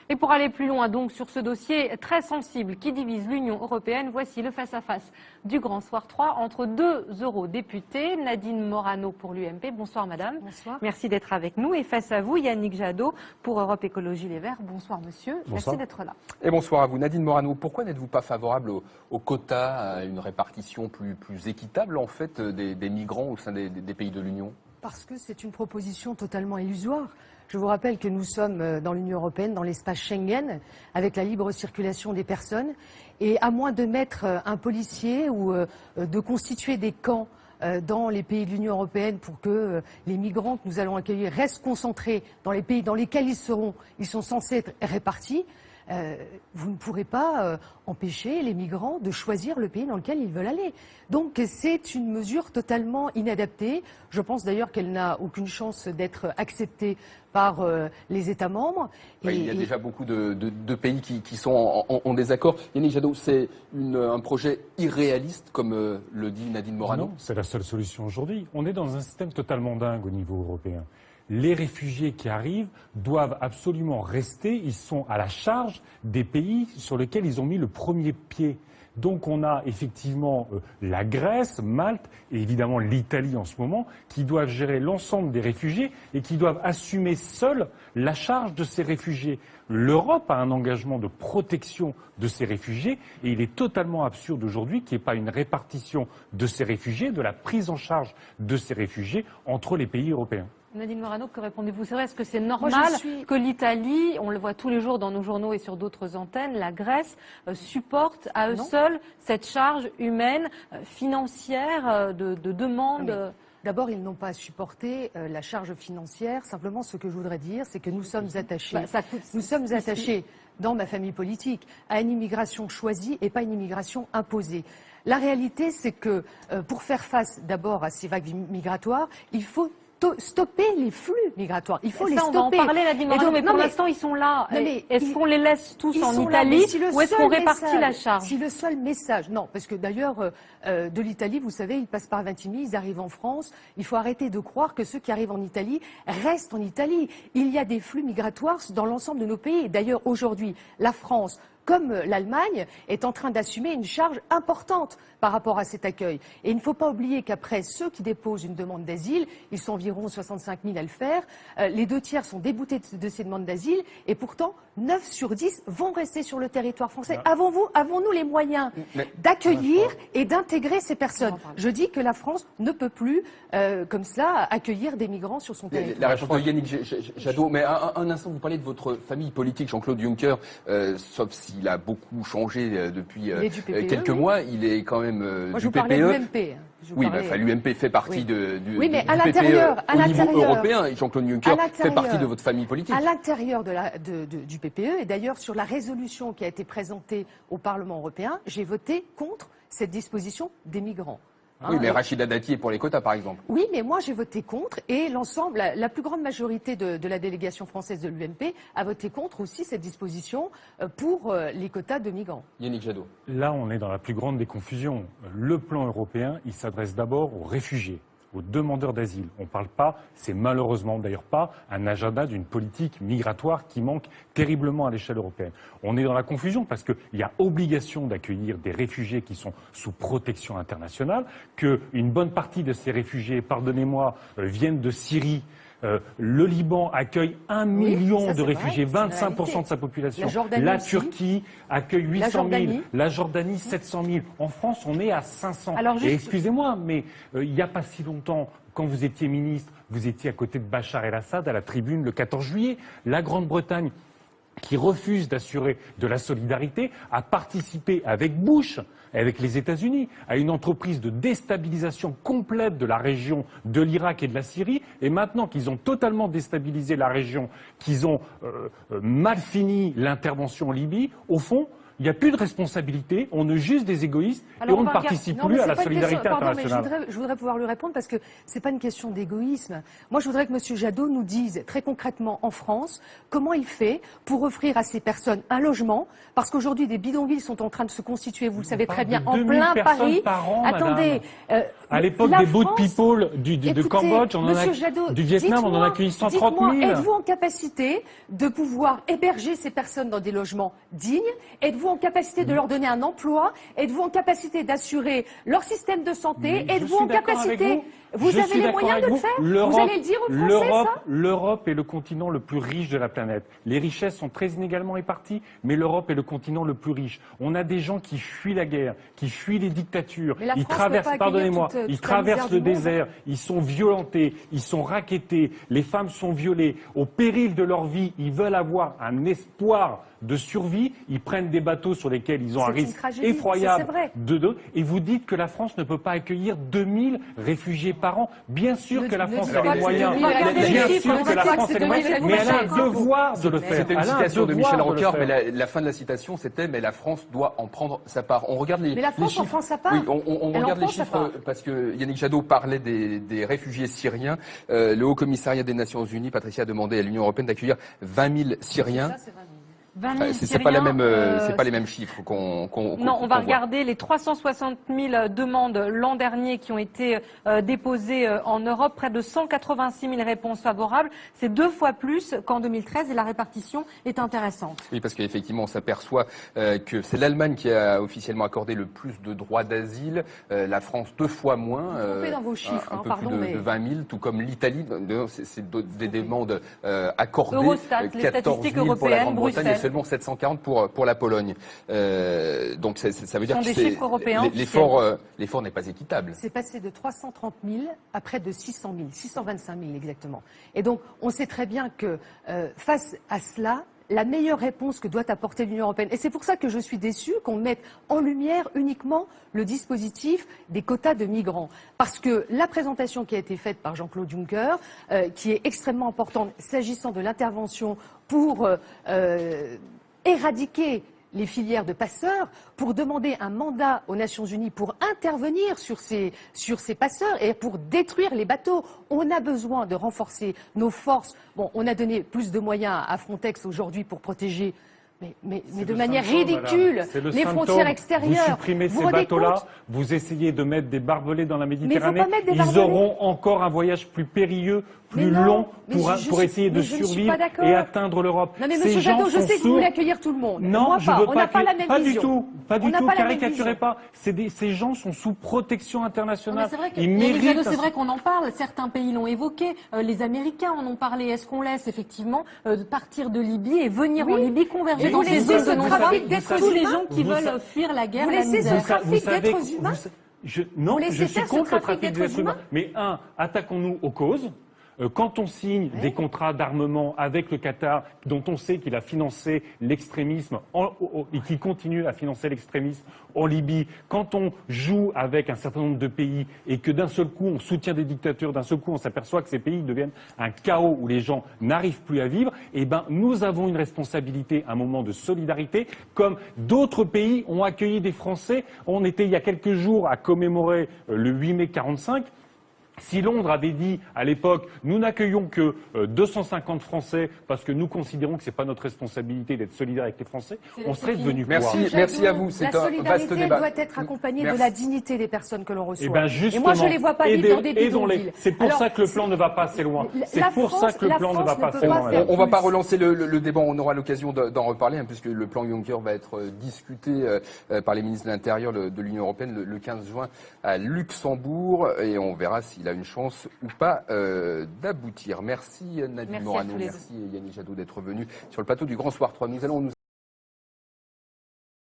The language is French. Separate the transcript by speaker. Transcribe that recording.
Speaker 1: Et pour aller plus loin donc sur ce dossier très sensible qui divise l'Union européenne, voici le face-à-face du Grand Soir 3 entre deux eurodéputés. Nadine Morano pour l'UMP. Bonsoir madame.
Speaker 2: Bonsoir.
Speaker 1: Merci d'être avec nous. Et face à vous, Yannick Jadot pour Europe Écologie Les Verts. Bonsoir monsieur.
Speaker 3: Bonsoir.
Speaker 1: Merci d'être là.
Speaker 3: Et bonsoir à vous. Nadine Morano, pourquoi n'êtes-vous pas favorable au quota, à une répartition plus équitable en fait des migrants au sein des pays de l'Union?
Speaker 2: Parce que c'est une proposition totalement illusoire. Je vous rappelle que nous sommes dans l'Union européenne, dans l'espace Schengen, avec la libre circulation des personnes. Et à moins de mettre un policier ou de constituer des camps dans les pays de l'Union européenne pour que les migrants que nous allons accueillir restent concentrés dans les pays dans lesquels ils sont censés être répartis, vous ne pourrez pas empêcher les migrants de choisir le pays dans lequel ils veulent aller. Donc c'est une mesure totalement inadaptée. Je pense d'ailleurs qu'elle n'a aucune chance d'être acceptée par les États membres.
Speaker 3: Oui, il y a déjà beaucoup de pays qui sont en désaccord. Yannick Jadot, c'est un projet irréaliste, comme le dit Nadine Morano?
Speaker 4: Non, c'est la seule solution aujourd'hui. On est dans un système totalement dingue au niveau européen. Les réfugiés qui arrivent doivent absolument rester, ils sont à la charge des pays sur lesquels ils ont mis le premier pied. Donc on a effectivement la Grèce, Malte et évidemment l'Italie en ce moment qui doivent gérer l'ensemble des réfugiés et qui doivent assumer seuls la charge de ces réfugiés. L'Europe a un engagement de protection de ces réfugiés et il est totalement absurde aujourd'hui qu'il n'y ait pas une répartition de ces réfugiés, de la prise en charge de ces réfugiés entre les pays européens.
Speaker 1: Nadine Morano, que répondez-vous? C'est vrai, est-ce que c'est normal que l'Italie, on le voit tous les jours dans nos journaux et sur d'autres antennes, la Grèce supporte à eux seuls cette charge humaine, financière, de demande?
Speaker 2: D'abord, ils n'ont pas à supporter la charge financière. Simplement, ce que je voudrais dire, c'est que nous sommes attachés. Nous sommes attachés, dans ma famille politique, à une immigration choisie et pas une immigration imposée. La réalité, c'est que pour faire face d'abord à ces vagues migratoires, il faut stopper les flux migratoires. Il faut les stopper.
Speaker 1: On va en parler, Nadine Morano, mais pour l'instant, ils sont là. Est-ce qu'on les laisse tous en Italie ou est-ce qu'on répartit la charge?
Speaker 2: Si le seul message... Non, parce que d'ailleurs, de l'Italie, vous savez, ils passent par Vintimille, ils arrivent en France. Il faut arrêter de croire que ceux qui arrivent en Italie restent en Italie. Il y a des flux migratoires dans l'ensemble de nos pays. D'ailleurs, aujourd'hui, la France, comme l'Allemagne, est en train d'assumer une charge importante par rapport à cet accueil. Et il ne faut pas oublier qu'après ceux qui déposent une demande d'asile, ils sont environ 65 000 à le faire, les 2 tiers sont déboutés de ces demandes d'asile et pourtant 9 sur 10 vont rester sur le territoire français. Avons-nous les moyens d'accueillir et d'intégrer ces personnes? Je dis que la France ne peut plus, comme cela, accueillir des migrants sur son territoire.
Speaker 3: La réponse de Yannick Jadot, mais un instant, vous parlez de votre famille politique, Jean-Claude Juncker, sauf s'il a beaucoup changé depuis quelques mois, il est quand même
Speaker 2: Moi, je
Speaker 3: du
Speaker 2: vous parlais
Speaker 3: PPE.
Speaker 2: de l'UMP.
Speaker 3: Oui, l'UMP fait partie du
Speaker 2: mais à
Speaker 3: PPE
Speaker 2: l'intérieur,
Speaker 3: au niveau européen, et Jean-Claude Juncker fait partie de votre famille politique.
Speaker 2: À l'intérieur du PPE, et d'ailleurs sur la résolution qui a été présentée au Parlement européen, j'ai voté contre cette disposition des migrants.
Speaker 3: Oui, mais Rachida Dati est pour les quotas, par exemple.
Speaker 2: Oui, mais moi j'ai voté contre et l'ensemble, la plus grande majorité de la délégation française de l'UMP a voté contre aussi cette disposition pour les quotas de migrants.
Speaker 3: Yannick Jadot.
Speaker 4: Là, on est dans la plus grande des confusions. Le plan européen, il s'adresse d'abord aux réfugiés, aux demandeurs d'asile. On ne parle pas, c'est malheureusement d'ailleurs pas un agenda d'une politique migratoire qui manque terriblement à l'échelle européenne. On est dans la confusion parce qu'il y a obligation d'accueillir des réfugiés qui sont sous protection internationale, qu'une bonne partie de ces réfugiés, pardonnez-moi, viennent de Syrie. Le Liban accueille 1 million de réfugiés, 25% de sa population. La Turquie accueille 800 000, la Jordanie 700 000. En France, on est à 500. Et excusez-moi, mais il n'y a pas si longtemps, quand vous étiez ministre, vous étiez à côté de Bachar el-Assad à la tribune le 14 juillet. La Grande-Bretagne, qui refuse d'assurer de la solidarité, a participé avec Bush, avec les États-Unis, à une entreprise de déstabilisation complète de la région de l'Irak et de la Syrie. Et maintenant qu'ils ont totalement déstabilisé la région, qu'ils ont mal fini l'intervention en Libye, au fond, Il n'y a plus de responsabilité, on est juste des égoïstes et on ne participe plus à la solidarité internationale.
Speaker 2: Je voudrais pouvoir lui répondre parce que c'est pas une question d'égoïsme. Moi, je voudrais que M. Jadot nous dise très concrètement en France comment il fait pour offrir à ces personnes un logement, parce qu'aujourd'hui des bidonvilles sont en train de se constituer, vous le savez très bien, en plein Paris.
Speaker 4: Par an,
Speaker 2: attendez,
Speaker 4: à l'époque des boat people de Cambodge, du Vietnam, on en a accueilli 130 000.
Speaker 2: Êtes-vous en capacité de pouvoir héberger ces personnes dans des logements dignes? Êtes-vous en capacité de leur donner un emploi? Êtes-vous en capacité d'assurer leur système de santé? Êtes-vous en capacité... Vous avez les moyens de le faire? Vous allez le dire aux Français, ça?
Speaker 4: L'Europe est le continent le plus riche de la planète. Les richesses sont très inégalement réparties, mais l'Europe est le continent le plus riche. On a des gens qui fuient la guerre, qui fuient les dictatures. Ils traversent, pardonnez-moi, ils traversent le désert, ils sont violentés, ils sont rackettés, les femmes sont violées. Au péril de leur vie, ils veulent avoir un espoir de survie, ils prennent des bateaux sur lesquels ils ont un risque effroyable et vous dites que la France ne peut pas accueillir 2000 réfugiés par an. Bien sûr que la France a les moyens. Bien sûr que la France a les moyens, mais elle a un devoir de le faire.
Speaker 3: C'était une citation de Michel Rocard, mais la fin de la citation, c'était « mais la France doit en prendre sa part ». On regarde les chiffres.
Speaker 2: Mais la France en prend sa part.
Speaker 3: Oui, on regarde les chiffres parce que Yannick Jadot parlait des réfugiés syriens. Le Haut Commissariat des Nations Unies, Patricia, a demandé à l'Union européenne d'accueillir 20 000 Syriens.
Speaker 1: Ça, c'est 20 000
Speaker 3: c'est pas les mêmes chiffres qu'on
Speaker 1: Non, on va regarder les 360 000 demandes l'an dernier qui ont été déposées en Europe, près de 186 000 réponses favorables. C'est 2 fois plus qu'en 2013 et la répartition est intéressante.
Speaker 3: Oui, parce qu'effectivement, on s'aperçoit que c'est l'Allemagne qui a officiellement accordé le plus de droits d'asile, la France 2 fois moins,
Speaker 2: vous trompez dans vos chiffres,
Speaker 3: un peu
Speaker 2: pardon,
Speaker 3: plus de 20 000, tout comme l'Italie. C'est des demandes accordées,
Speaker 1: Eurostat, les
Speaker 3: 14 000
Speaker 1: statistiques
Speaker 3: pour la
Speaker 1: européennes,
Speaker 3: Grande-Bretagne.
Speaker 1: Bruxelles.
Speaker 3: Seulement 740 pour la Pologne. Donc ça veut dire que l'effort n'est pas équitable.
Speaker 2: C'est passé de 330 000 à près de 600 000, 625 000 exactement. Et donc on sait très bien que face à cela, la meilleure réponse que doit apporter l'Union européenne. Et c'est pour ça que je suis déçue qu'on mette en lumière uniquement le dispositif des quotas de migrants. Parce que la présentation qui a été faite par Jean-Claude Juncker, qui est extrêmement importante s'agissant de l'intervention pour éradiquer les filières de passeurs, pour demander un mandat aux Nations Unies pour intervenir sur ces passeurs et pour détruire les bateaux. On a besoin de renforcer nos forces. Bon, on a donné plus de moyens à Frontex aujourd'hui pour protéger, mais de manière ridicule, les frontières extérieures.
Speaker 4: Vous supprimez ces bateaux-là, vous essayez de mettre des barbelés dans la Méditerranée,
Speaker 2: mais il faut pas mettre des
Speaker 4: ils auront encore un voyage plus périlleux, plus long pour essayer de survivre et atteindre l'Europe.
Speaker 2: Non mais Monsieur Jadot, je sais que vous voulez accueillir tout le monde.
Speaker 4: Non,
Speaker 2: moi
Speaker 4: je veux
Speaker 2: on n'a pas la même vision.
Speaker 4: Pas du tout, caricaturez pas. Ces gens sont sous protection internationale.
Speaker 1: Ils méritent. C'est vrai qu'on en parle, certains pays l'ont évoqué, les Américains en ont parlé. Est-ce qu'on laisse effectivement partir de Libye et venir en Libye converger dans ces zones de non-droit tous les gens qui veulent fuir la guerre, la misère?
Speaker 2: Vous laissez ce trafic d'êtres humains?
Speaker 4: Non, je suis contre le trafic d'êtres humains. Mais attaquons-nous aux causes. Quand on signe des contrats d'armement avec le Qatar, dont on sait qu'il a financé l'extrémisme et qu'il continue à financer l'extrémisme en Libye, quand on joue avec un certain nombre de pays et que d'un seul coup on soutient des dictatures, d'un seul coup on s'aperçoit que ces pays deviennent un chaos où les gens n'arrivent plus à vivre, eh ben nous avons une responsabilité, un moment de solidarité, comme d'autres pays ont accueilli des Français. On était il y a quelques jours à commémorer le 8 mai 45. Si Londres avait dit à l'époque « nous n'accueillons que 250 Français parce que nous considérons que ce n'est pas notre responsabilité d'être solidaire avec les Français », on serait devenu quoi?
Speaker 3: Merci à vous, c'est un vaste débat.
Speaker 2: La solidarité doit être accompagnée de la dignité des personnes que l'on reçoit. Et moi je ne les vois pas vivre dans des bidonvilles.
Speaker 4: C'est pour ça que le plan ne va pas assez loin. C'est pour ça que le plan ne va pas assez loin.
Speaker 3: On ne va pas relancer le débat, on aura l'occasion d'en reparler, puisque le plan Juncker va être discuté par les ministres de l'Intérieur de l'Union européenne le 15 juin à Luxembourg, et on verra s'il a une chance ou pas d'aboutir. Merci Nadine Morano, merci Yannick Jadot d'être venu sur le plateau du Grand Soir 3. Nous allons nous